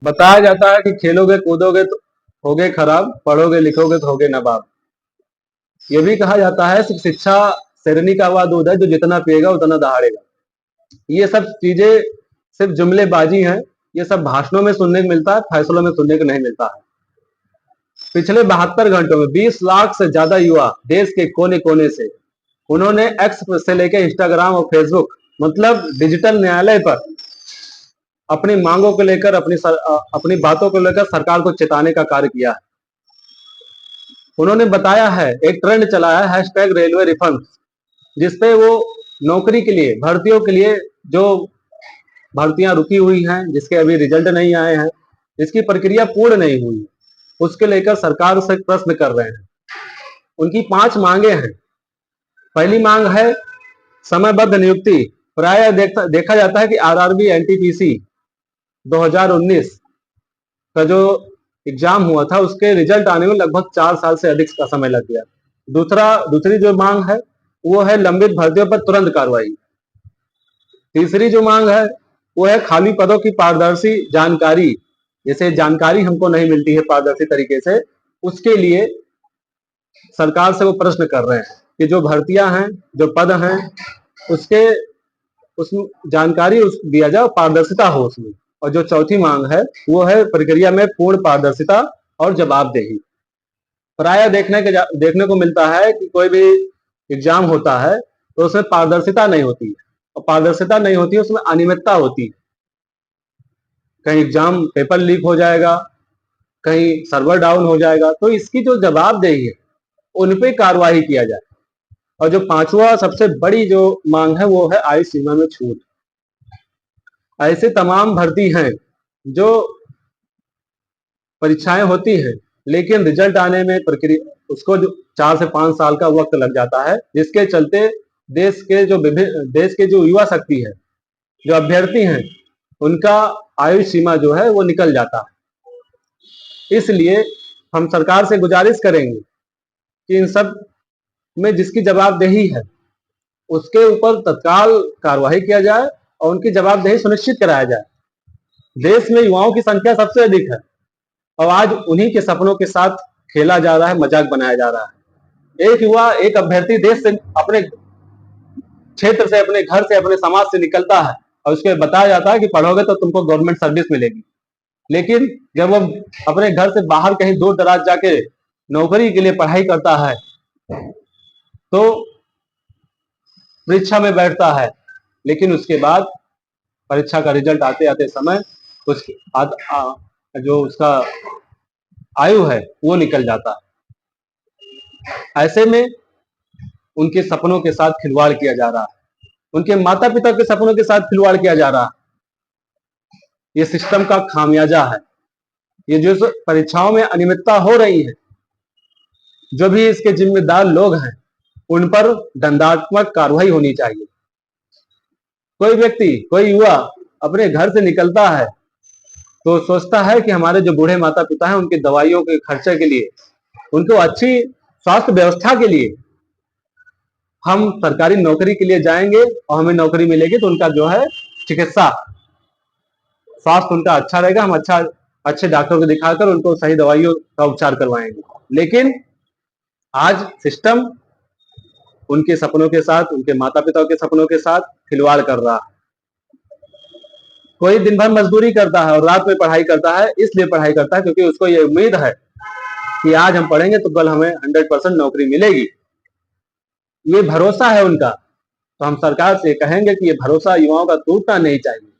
बताया जाता है कि खेलोगे कूदोगे तो होगे खराब, पढ़ोगे लिखोगे तो होगे नवाब। ये भी कहा जाता है कि शिक्षा शेरनी का वह दूध है जो जितना पिएगा उतना दहाड़ेगा। ये सब चीजें सिर्फ जुमलेबाजी हैं। ये सब भाषणों में सुनने को मिलता है, फैसलों में सुनने को नहीं मिलता है। पिछले 72 घंटों में 20 लाख से ज्यादा युवा देश के कोने कोने से उन्होंने एक्स से लेकर इंस्टाग्राम और फेसबुक मतलब डिजिटल न्यायालय पर अपनी मांगों को लेकर अपनी बातों को लेकर सरकार को चेताने का कार्य किया है। उन्होंने बताया है, एक ट्रेंड चला है हैशटैग रेलवे रिफंड, जिसपे वो नौकरी के लिए भर्तियों के लिए जो भर्तियां रुकी हुई हैं, जिसके अभी रिजल्ट नहीं आए हैं, जिसकी प्रक्रिया पूर्ण नहीं हुई, उसके लेकर सरकार से प्रश्न कर रहे हैं। उनकी 5 मांगे हैं। पहली मांग है समयबद्ध नियुक्ति। प्राय देखा जाता है कि आरआरबी एनटीपीसी 2019 का जो एग्जाम हुआ था उसके रिजल्ट आने में लगभग 4 साल से अधिक का समय लग गया। दूसरी जो मांग है वो है लंबित भर्तियों पर तुरंत कार्रवाई। तीसरी जो मांग है वो है खाली पदों की पारदर्शी जानकारी। जैसे जानकारी हमको नहीं मिलती है पारदर्शी तरीके से, उसके लिए सरकार से वो प्रश्न कर रहे हैं कि जो भर्तियां हैं, जो पद हैं, उसके उसमें जानकारी दिया जाए, पारदर्शिता हो उसमें। और जो चौथी मांग है वो है प्रक्रिया में पूर्ण पारदर्शिता और जवाबदेही। प्राय देखने को मिलता है कि कोई भी एग्जाम होता है तो उसमें पारदर्शिता नहीं होती है, और पारदर्शिता नहीं होती है उसमें अनियमितता होती है। कहीं एग्जाम पेपर लीक हो जाएगा, कहीं सर्वर डाउन हो जाएगा, तो इसकी जो जवाबदेही है उन पे कार्रवाई किया जाए। और जो पांचवा सबसे बड़ी जो मांग है वो है आयु सीमा में छूट। ऐसे तमाम भर्ती हैं जो परीक्षाएं होती हैं लेकिन रिजल्ट आने में प्रक्रिया उसको जो 4 से 5 साल का वक्त लग जाता है, जिसके चलते देश के जो युवा शक्ति है, जो अभ्यर्थी हैं, उनका आयु सीमा जो है वो निकल जाता है। इसलिए हम सरकार से गुजारिश करेंगे कि इन सब में जिसकी जवाबदेही है उसके ऊपर तत्काल कार्रवाई किया जाए और उनकी जवाबदेही सुनिश्चित कराया जाए। देश में युवाओं की संख्या सबसे अधिक है और आज उन्हीं के सपनों के साथ खेला जा रहा है, मजाक बनाया जा रहा है। एक युवा, एक अभ्यर्थी देश से, अपने क्षेत्र से, अपने घर से, अपने समाज से निकलता है और उसके बताया जाता है कि पढ़ोगे तो तुमको गवर्नमेंट सर्विस मिलेगी। लेकिन जब वो अपने घर से बाहर कहीं दूर दराज जाके नौकरी के लिए पढ़ाई करता है तो परीक्षा में बैठता है, लेकिन उसके बाद परीक्षा का रिजल्ट आते आते समय जो उसका आयु है वो निकल जाता है। ऐसे में उनके सपनों के साथ खिलवाड़ किया जा रहा है, उनके माता पिता के सपनों के साथ खिलवाड़ किया जा रहा है। ये सिस्टम का खामियाजा है। ये जो परीक्षाओं में अनियमितता हो रही है, जो भी इसके जिम्मेदार लोग हैं उन पर दंडात्मक कार्रवाई होनी चाहिए। कोई व्यक्ति, कोई युवा अपने घर से निकलता है तो सोचता है कि हमारे जो बूढ़े माता पिता हैं उनकी दवाइयों के खर्चे के लिए, उनको अच्छी स्वास्थ्य व्यवस्था के लिए हम सरकारी नौकरी के लिए जाएंगे और हमें नौकरी मिलेगी तो उनका जो है चिकित्सा स्वास्थ्य उनका अच्छा रहेगा। हम अच्छे डॉक्टर को दिखाकर उनको सही दवाइयों का उपचार करवाएंगे। लेकिन आज सिस्टम उनके सपनों के साथ, उनके माता पिता के सपनों के साथ खिलवाड़ कर रहा है। कोई दिन भर मजदूरी करता है और रात में पढ़ाई करता है, इसलिए पढ़ाई करता है क्योंकि उसको ये उम्मीद है कि आज हम पढ़ेंगे तो कल हमें 100% नौकरी मिलेगी। ये भरोसा है उनका। तो हम सरकार से कहेंगे कि ये भरोसा युवाओं का टूटना नहीं चाहिए।